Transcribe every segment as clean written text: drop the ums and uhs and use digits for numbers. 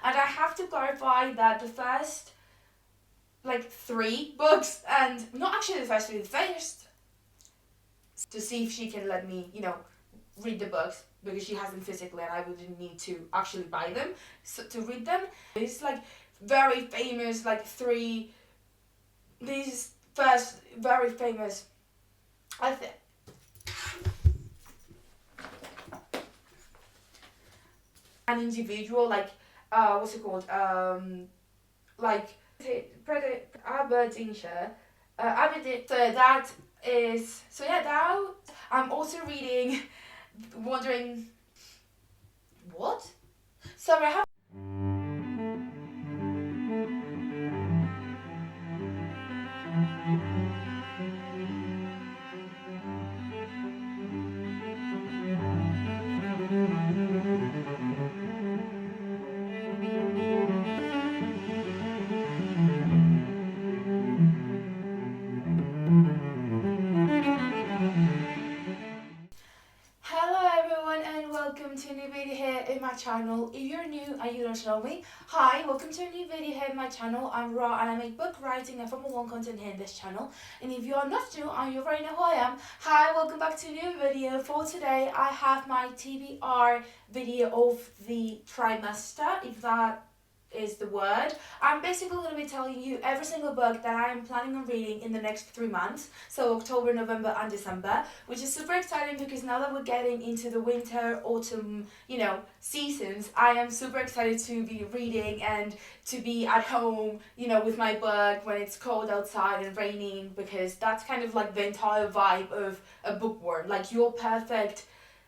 And I have to clarify that the first, like, 3 books, and not actually the first 3, the first, to see if she can let me, read the books, because she has them physically and I wouldn't need to actually buy them to read them. It's like very famous, like these first very famous, I think, an individual, like, what's it called, like, Aberdeenshire, so that is, so yeah, now I'm also reading, wondering, what? Sorry, I have Hello everyone and welcome to a new video here in my channel. If you're new and you don't know me, hi, welcome to a new video here in my channel. I'm Ra and I make book writing and Formula 1 content here in this channel. And if you are not new and you already know who I am, hi, welcome back to a new video. For today I have my TBR video of the trimester, if that is the word. I'm basically going to be telling you every single book that I am planning on reading in the next 3 months, so October, November and December, which is super exciting because now that we're getting into the winter, autumn, seasons, I am super excited to be reading and to be at home, with my book when it's cold outside and raining, because that's kind of like the entire vibe of a bookworm. Like, your perfect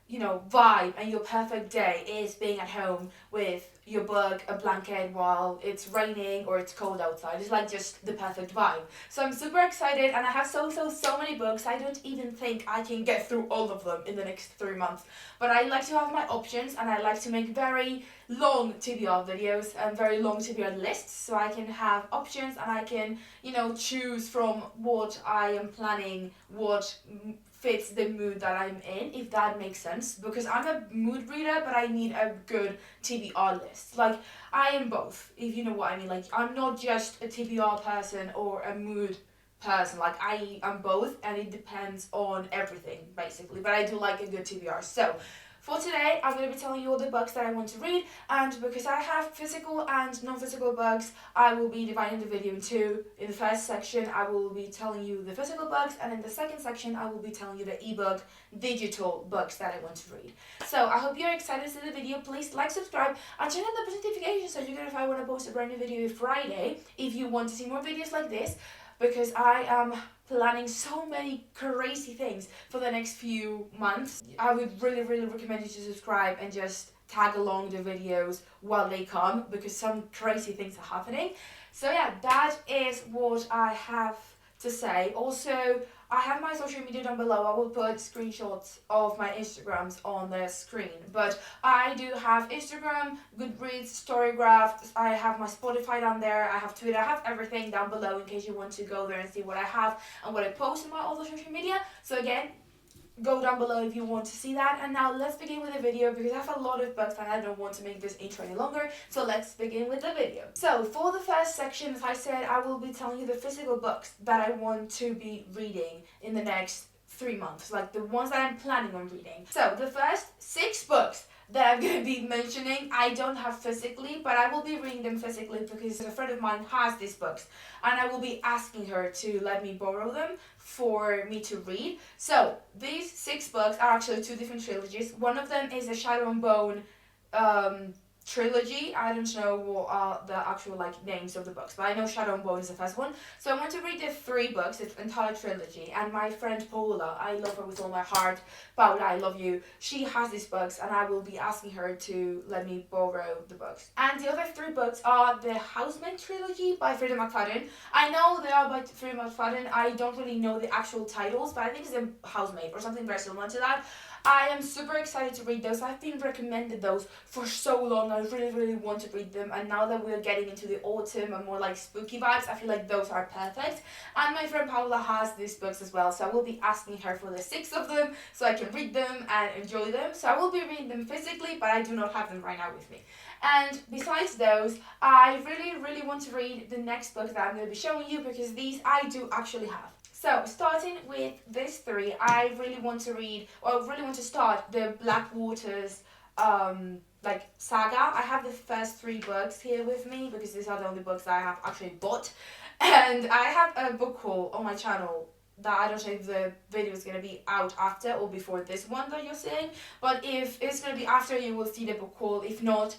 vibe and your perfect day is being at home with your book, a blanket while it's raining or it's cold outside. It's like just the perfect vibe. So I'm super excited and I have so many books. I don't even think I can get through all of them in the next 3 months. But I like to have my options and I like to make very long TBR videos and very long TBR lists, so I can have options and I can, choose from what I am planning, what fits the mood that I'm in, if that makes sense, because I'm a mood reader, but I need a good TBR list. Like, I am both, if you know what I mean. Like, I'm not just a TBR person or a mood person. Like, I am both, and it depends on everything, basically, but I do like a good TBR. So for today, I'm going to be telling you all the books that I want to read, and because I have physical and non-physical books, I will be dividing the video in 2. In the first section, I will be telling you the physical books, and in the second section, I will be telling you the ebook, digital books that I want to read. So I hope you're excited to see the video. Please like, subscribe, and turn on the post notifications so you're going to find when I post a brand new video Friday if you want to see more videos like this, because I am planning so many crazy things for the next few months. I would really recommend you to subscribe and just tag along the videos while they come, because some crazy things are happening. So yeah, that is what I have to say. Also, I have my social media down below. I will put screenshots of my Instagrams on the screen. But I do have Instagram, Goodreads, Storygraph. I have my Spotify down there. I have Twitter. I have everything down below in case you want to go there and see what I have and what I post on my other social media. So again, go down below if you want to see that. And now let's begin with the video, because I have a lot of books and I don't want to make this intro any longer. So let's begin with the video. So for the first section, as I said, I will be telling you the physical books that I want to be reading in the next 3 months, like the ones that I'm planning on reading. So the first 6 books that I'm going to be mentioning, I don't have physically, but I will be reading them physically because a friend of mine has these books and I will be asking her to let me borrow them for me to read. So these 6 books are actually 2 different trilogies. One of them is a Shadow and Bone trilogy. I don't know what are the actual names of the books, but I know Shadow and Bone is the first one. So I want to read the 3 books, the entire trilogy, and my friend Paula, I love her with all my heart, Paula, I love you, she has these books and I will be asking her to let me borrow the books. And the other 3 books are the Housemaid trilogy by Freida McFadden. I know they are by Freida McFadden. I don't really know the actual titles, but I think it's a Housemaid or something very similar to that. I am super excited to read those. I've been recommended those for so long. I really want to read them, and now that we're getting into the autumn and more like spooky vibes, I feel like those are perfect. And my friend Paula has these books as well, so I will be asking her for the 6 of them so I can read them and enjoy them. So I will be reading them physically, but I do not have them right now with me. And besides those, I really want to read the next book that I'm going to be showing you, because these I do actually have. So, starting with this 3, I really want to read, or really want to start the Blackwaters saga. I have the first 3 books here with me, because these are the only books that I have actually bought. And I have a book haul on my channel that I don't know if the video is going to be out after or before this one that you're seeing. But if it's going to be after, you will see the book haul. If not,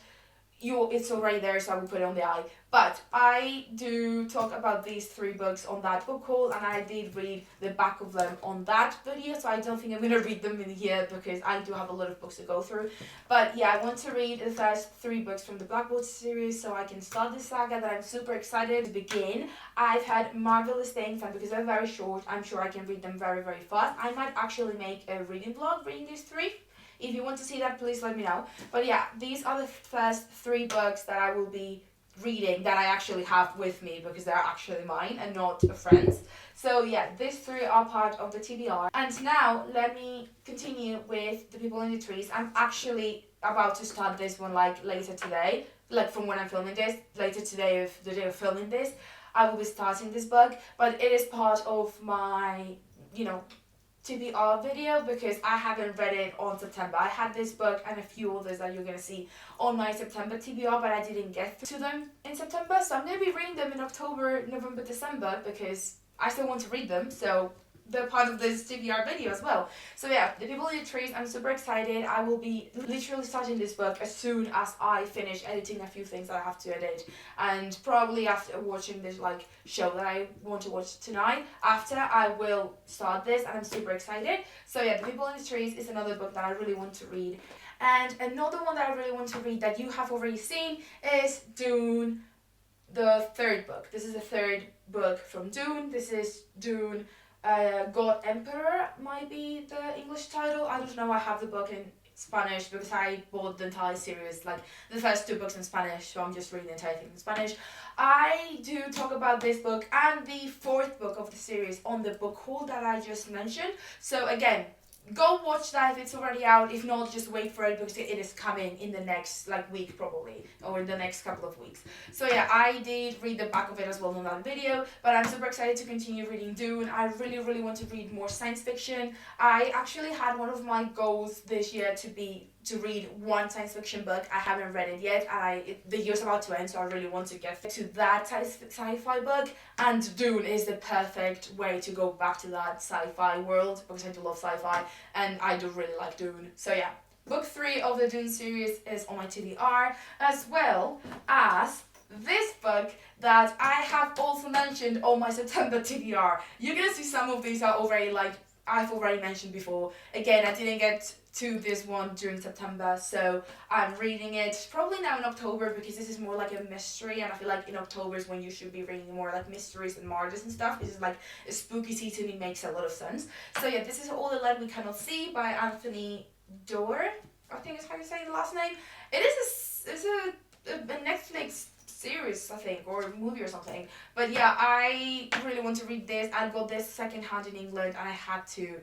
it's already there, so I will put it on the eye. But I do talk about these 3 books on that book haul, and I did read the back of them on that video, so I don't think I'm going to read them in here because I do have a lot of books to go through. But yeah, I want to read the first 3 books from the Blackwater series so I can start this saga that I'm super excited to begin. I've had marvelous things, and because they're very short, I'm sure I can read them very fast. I might actually make a reading vlog reading these 3. If you want to see that, please let me know. But yeah, these are the first 3 books that I will be reading that I actually have with me, because they're actually mine and not a friend's. So yeah, these 3 are part of the TBR. And now let me continue with The People in the Trees. I'm actually about to start this one later today, from when I'm filming this, later today of the day of filming this. I will be starting this book, but it is part of my, TBR video, because I haven't read it on September. I had this book and a few others that you're going to see on my September TBR, but I didn't get to them in September. So I'm going to be reading them in October, November, December, because I still want to read them. So they're part of this TBR video as well. So yeah, The People in the Trees, I'm super excited. I will be literally starting this book as soon as I finish editing a few things that I have to edit, and probably after watching this show that I want to watch tonight, after I will start this, and I'm super excited. So yeah, The People in the Trees is another book that I really want to read. And another one that I really want to read that you have already seen is Dune, the 3rd book. This is the 3rd book from Dune. This is Dune God Emperor might be the English title. I don't know. I have the book in Spanish because I bought the entire series, the first 2 books in Spanish, so I'm just reading the entire thing in Spanish. I do talk about this book and the 4th book of the series on the book haul that I just mentioned. So again, go watch that if it's already out. If not, just wait for it, because it is coming in the next week probably, or in the next couple of weeks. So yeah, I did read the back of it as well in that video, but I'm super excited to continue reading Dune. I really want to read more science fiction. I actually had one of my goals this year to read one science fiction book. I haven't read it yet, and the year's about to end, so I really want to get to that sci-fi book, and Dune is the perfect way to go back to that sci-fi world, because I do love sci-fi, and I do really like Dune. So yeah, book 3 of the Dune series is on my TBR, as well as this book that I have also mentioned on my September TBR. You're gonna see some of these are already I've already mentioned before. Again, I didn't get to this one during September, so I'm reading it probably now in October, because this is more like a mystery, and I feel like in October is when you should be reading more mysteries and murders and stuff. This is a spooky season. It makes a lot of sense. So yeah, this is All the Light We Cannot See by Anthony Doerr, I think is how you say the last name. It is a Netflix series, I think, or a movie or something. But yeah, I really want to read this. I got this secondhand in England, and I had to,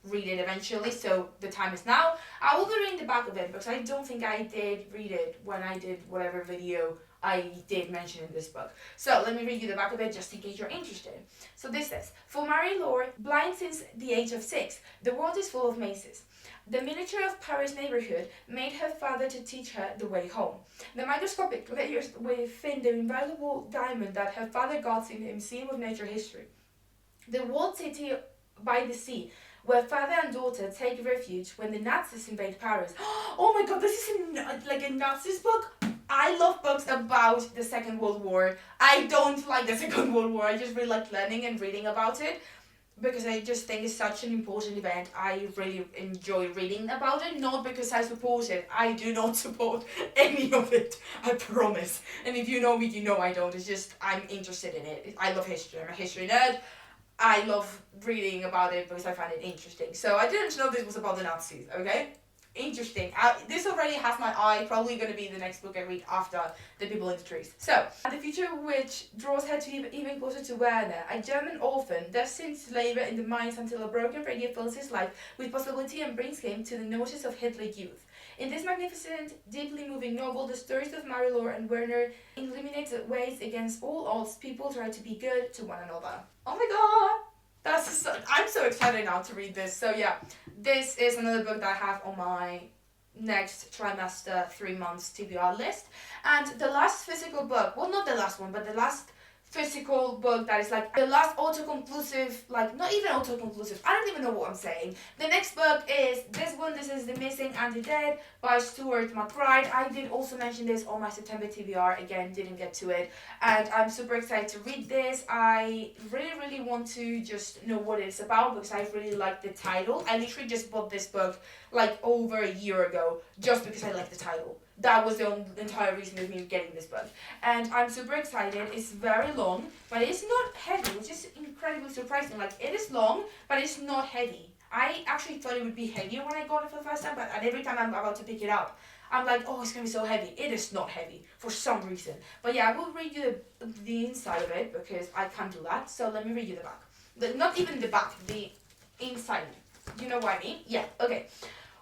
read it eventually, so the time is now. I will be reading the back of it, because I don't think I did read it when I did whatever video I did mention in this book. So let me read you the back of it just in case you're interested. So this says, for Marie-Laure, blind since the age of 6, the world is full of mazes. The miniature of Paris neighborhood made her father to teach her the way home. The microscopic layers within the invaluable diamond that her father got in the Museum of Natural History. The walled city by the sea, where father and daughter take refuge when the Nazis invade Paris. Oh my god, this is a Nazis book? I love books about the Second World War. I don't like the Second World War. I just really like learning and reading about it, because I just think it's such an important event. I really enjoy reading about it, not because I support it. I do not support any of it, I promise. And if you know me, you know I don't. It's just I'm interested in it. I love history. I'm a history nerd. I love reading about it because I find it interesting. So I didn't know this was about the Nazis, okay? Interesting. This already has my eye, probably going to be the next book I read after The People in the Trees. So, the future which draws her to even closer to Werner, a German orphan, destined to labor in the mines until a broken radio fills his life with possibility and brings him to the notice of Hitler Youth. In this magnificent, deeply moving novel, the stories of Marie-Laure and Werner illuminate ways against all odds people try to be good to one another. Oh my god! I'm so excited now to read this. So yeah, this is another book that I have on my next trimester 3 months TBR list. And the last physical book, well, not the last one, but the last physical book that is like the last autoconclusive, like not even autoconclusive, I don't even know what I'm saying. The next book is this one. This is The Missing and the Dead by Stuart McBride. I did also mention this on my September TBR, again didn't get to it, and I'm super excited to read this. I really want to just know what it's about because I really like the title. I literally just bought this book like over a year ago just because I like the title. That was the entire reason of me getting this book. And I'm super excited. It's very long, but it's not heavy, which is incredibly surprising. Like, it is long, but it's not heavy. I actually thought it would be heavier when I got it for the first time, but every time I'm about to pick it up, I'm like, oh, it's going to be so heavy. It is not heavy for some reason. But yeah, I will read you the inside of it because I can't do that. So let me read you the back. Not even the back, the inside. You know what I mean? Yeah, okay.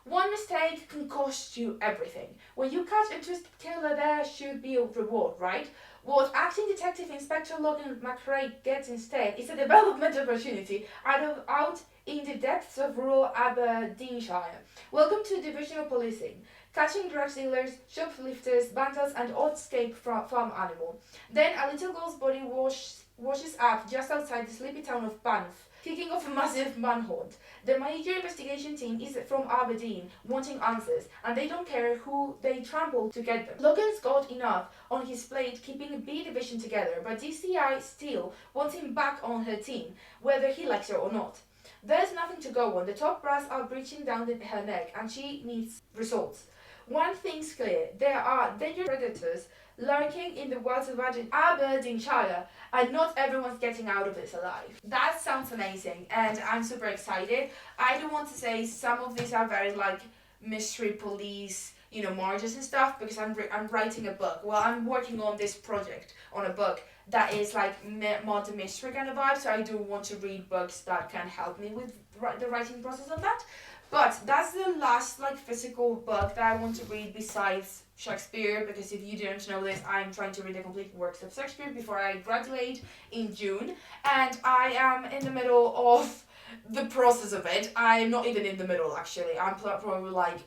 One mistake can cost you everything. When you catch a twisted killer, there should be a reward, right? What acting detective Inspector Logan McRae gets instead is a development opportunity out in the depths of rural Aberdeenshire. Welcome to divisional policing. Catching drug dealers, shoplifters, vandals and odd-escaped farm animal. Then a little girl's body washes up just outside the sleepy town of Banff, kicking off a massive manhunt. The major investigation team is from Aberdeen, wanting answers, and they don't care who they trample to get them. Logan's got enough on his plate keeping B Division together, but DCI still wants him back on her team, whether he likes her or not. There's nothing to go on. The top brass are breaching down her neck, and she needs results. One thing's clear, there are dangerous predators lurking in the wilds of Aberdeenshire, and not everyone's getting out of this alive. That sounds amazing, and I'm super excited. I do want to say some of these are very like mystery police, murders and stuff, because I'm writing a book. Well, I'm working on this project on a book that is like murder mystery kind of vibe, so I do want to read books that can help me with the writing process of that. But that's the last like physical book that I want to read besides Shakespeare, because if you didn't know this, I'm trying to read the complete works of Shakespeare before I graduate in June, and I am in the middle of the process of it. I'm not even in the middle actually. I'm probably like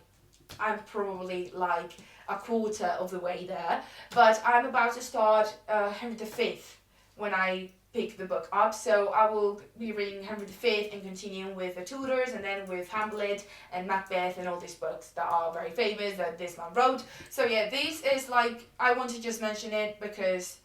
a quarter of the way there, but I'm about to start Henry V when I pick the book up, so I will be reading Henry V and continuing with the Tudors, and then with Hamlet and Macbeth and all these books that are very famous that this man wrote. So yeah, this is like, I want to just mention it because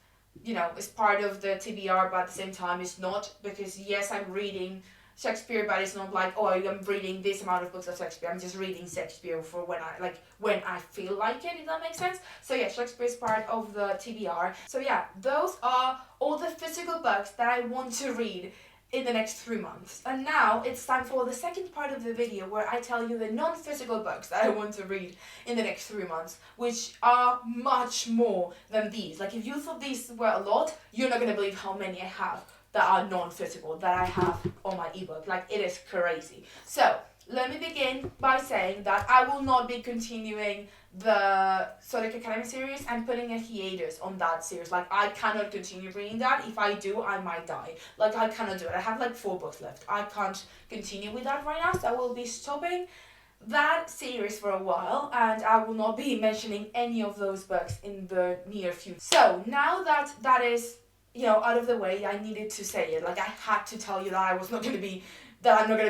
it's part of the TBR, but at the same time it's not, because yes, I'm reading Shakespeare, but it's not like, oh, I'm reading this amount of books of Shakespeare. I'm just reading Shakespeare for when I feel like it, if that makes sense. So yeah, Shakespeare is part of the TBR. So yeah, those are all the physical books that I want to read in the next 3 months. And now it's time for the second part of the video where I tell you the non-physical books that I want to read in the next 3 months, which are much more than these. Like, if you thought these were a lot, you're not going to believe how many I have that are non-physical that I have on my ebook. Like, it is crazy. So let me begin by saying that I will not be continuing the Zodiac Academy series. I'm putting a hiatus on that series. Like, I cannot continue reading that. If I do, I might die. Like, I cannot do it. I have like 4 books left. I can't continue with that right now, so I will be stopping that series for a while, and I will not be mentioning any of those books in the near future. So now that that is out of the way, I needed to say it. Like, I had to tell you that I'm not going to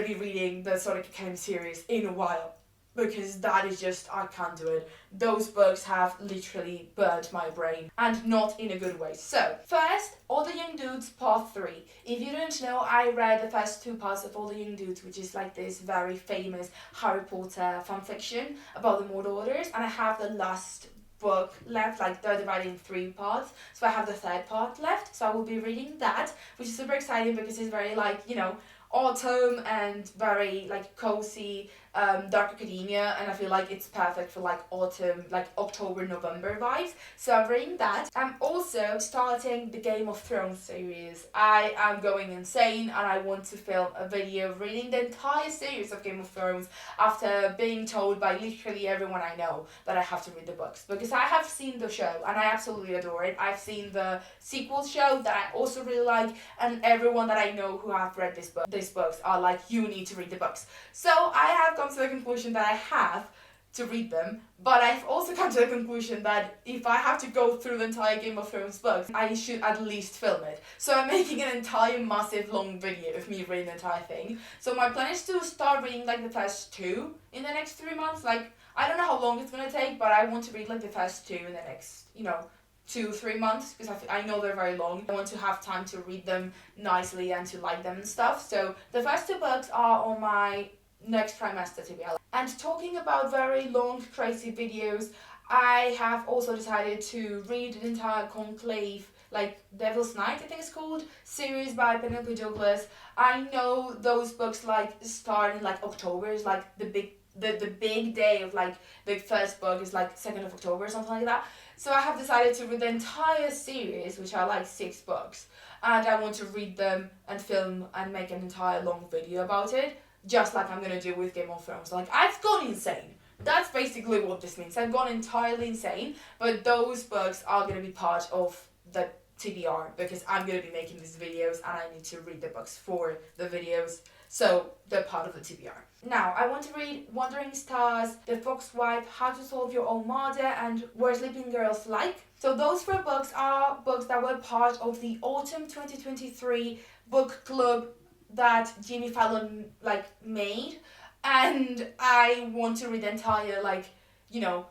be reading the Zodiac Academy series in a while, because that is just, I can't do it. Those books have literally burnt my brain, and not in a good way. So, first, All the Young Dudes Part 3. If you don't know, I read the first 2 parts of All the Young Dudes, which is like this very famous Harry Potter fanfiction about the Mordorders, and I have the last book left, like they're divided in 3 parts, so I have the 3rd part left, so I will be reading that, which is super exciting because it's very like, you know, autumn and very like cozy, dark academia, and I feel like it's perfect for like autumn, like October, November vibes. So I'm reading that. I'm also starting the Game of Thrones series. I am going insane and I want to film a video reading the entire series of Game of Thrones after being told by literally everyone I know that I have to read the books, because I have seen the show and I absolutely adore it. I've seen the sequel show that I also really like, and everyone that I know who have read these books are like, you need to read the books. So I have come to the conclusion that I have to read them, but I've also come to the conclusion that if I have to go through the entire Game of Thrones books, I should at least film it. So I'm making an entire massive long video of me reading the entire thing. So my plan is to start reading like the first 2 in the next 3 months. Like, I don't know how long it's gonna take, but I want to read like the first 2 in the next, you know, 2-3 months, because I know they're very long. I want to have time to read them nicely and to like them and stuff. So the first 2 books are on my next trimester, to be honest. And talking about very long, crazy videos, I have also decided to read the entire Conclave, like Devil's Night, I think it's called, series by Penelope Douglas. I know those books like start in like October, is like the big day of like the first book is like 2nd of October or something like that. So I have decided to read the entire series, which are like 6 books, and I want to read them and film and make an entire long video about it, just like I'm gonna do with Game of Thrones. Like, I've gone insane. That's basically what this means. I've gone entirely insane, but those books are gonna be part of the TBR, because I'm gonna be making these videos and I need to read the books for the videos, so they're part of the TBR. Now, I want to read Wandering Stars, The Fox Wife, How to Solve Your Own Murder, and Where Sleeping Girls Like. So those 4 books are books that were part of the Autumn 2023 book club that Jimmy Fallon like made, and I want to read the entire, like, you know,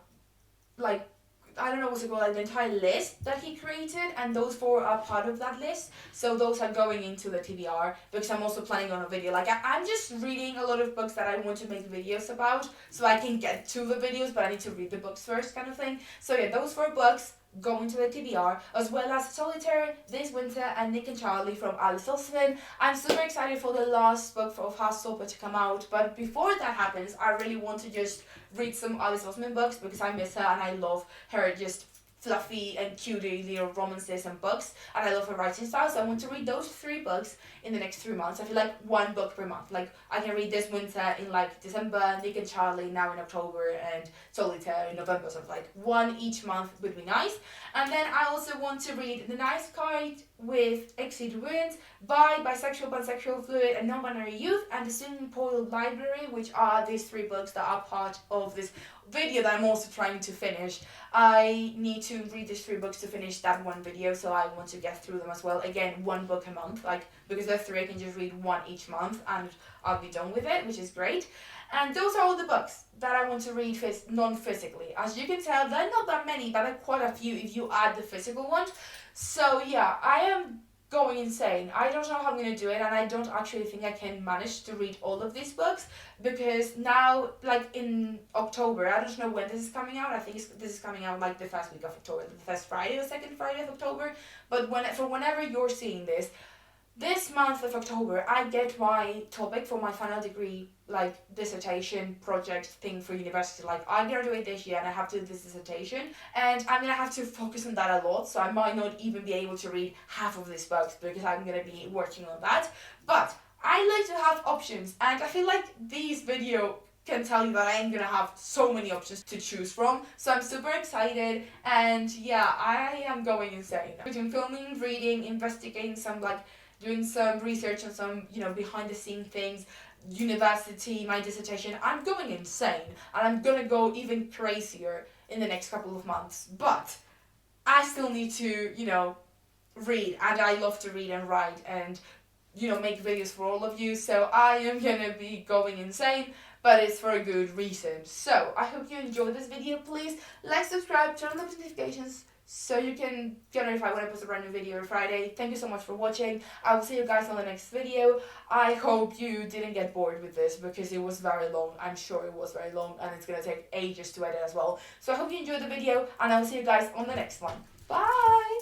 like, I don't know what's it called, like the entire list that he created, and those 4 are part of that list. So those are going into the TBR, because I'm also planning on a video. Like, I'm just reading a lot of books that I want to make videos about, so I can get to the videos, but I need to read the books first, kind of thing. So yeah, those 4 books go into the TBR, as well as Solitaire, This Winter, and Nick and Charlie from Alice Oseman. I'm super excited for the last book of Heartstopper to come out, but before that happens, I really want to just read some Alice Oseman books, because I miss her and I love her just fluffy and cutie little romances and books, and I love her writing style. So I want to read those 3 books in the next 3 months. I feel like 1 book per month. Like, I can read This Winter in like December, Nick and Charlie now in October, and Solitaire in November. So like 1 each month would be nice. And then I also want to read The Nice Kite with Exit Wounds by Bisexual, Pansexual, Fluid, and Non-Binary Youth, and The Swimming Pool Library, which are these 3 books that are part of this video that I'm also trying to finish. I need to read these 3 books to finish that one video, so I want to get through them as well. Again, 1 book a month, like, because there are 3, I can just read 1 each month and I'll be done with it, which is great. And those are all the books that I want to read non-physically. As you can tell, there are not that many, but there are quite a few if you add the physical ones. So yeah, I am going insane. I don't know how I'm going to do it, and I don't actually think I can manage to read all of these books, because now, like in October, I don't know when this is coming out. I think this is coming out like the first week of October, the first Friday or second Friday of October. But whenever you're seeing this month of October, I get my topic for my final degree, like dissertation project thing for university. Like, I'm gonna do it this year and I have to do this dissertation, and I'm gonna have to focus on that a lot, so I might not even be able to read half of these books because I'm gonna be working on that. But I like to have options, and I feel like these video can tell you that I am gonna have so many options to choose from. So I'm super excited, and yeah, I am going insane. Between filming, reading, investigating some, like, doing some research on some, you know, behind the scene things, university, my dissertation, I'm going insane, and I'm gonna go even crazier in the next couple of months. But I still need to, you know, read, and I love to read and write and, you know, make videos for all of you. So I am gonna be going insane, but it's for a good reason. So I hope you enjoyed this video. Please like, subscribe, turn on the notifications so you can get notified when I post a brand new video on Friday. Thank you so much for watching. I will see you guys on the next video. I hope you didn't get bored with this because it was very long. I'm sure it was very long and it's going to take ages to edit as well. So I hope you enjoyed the video and I will see you guys on the next one. Bye!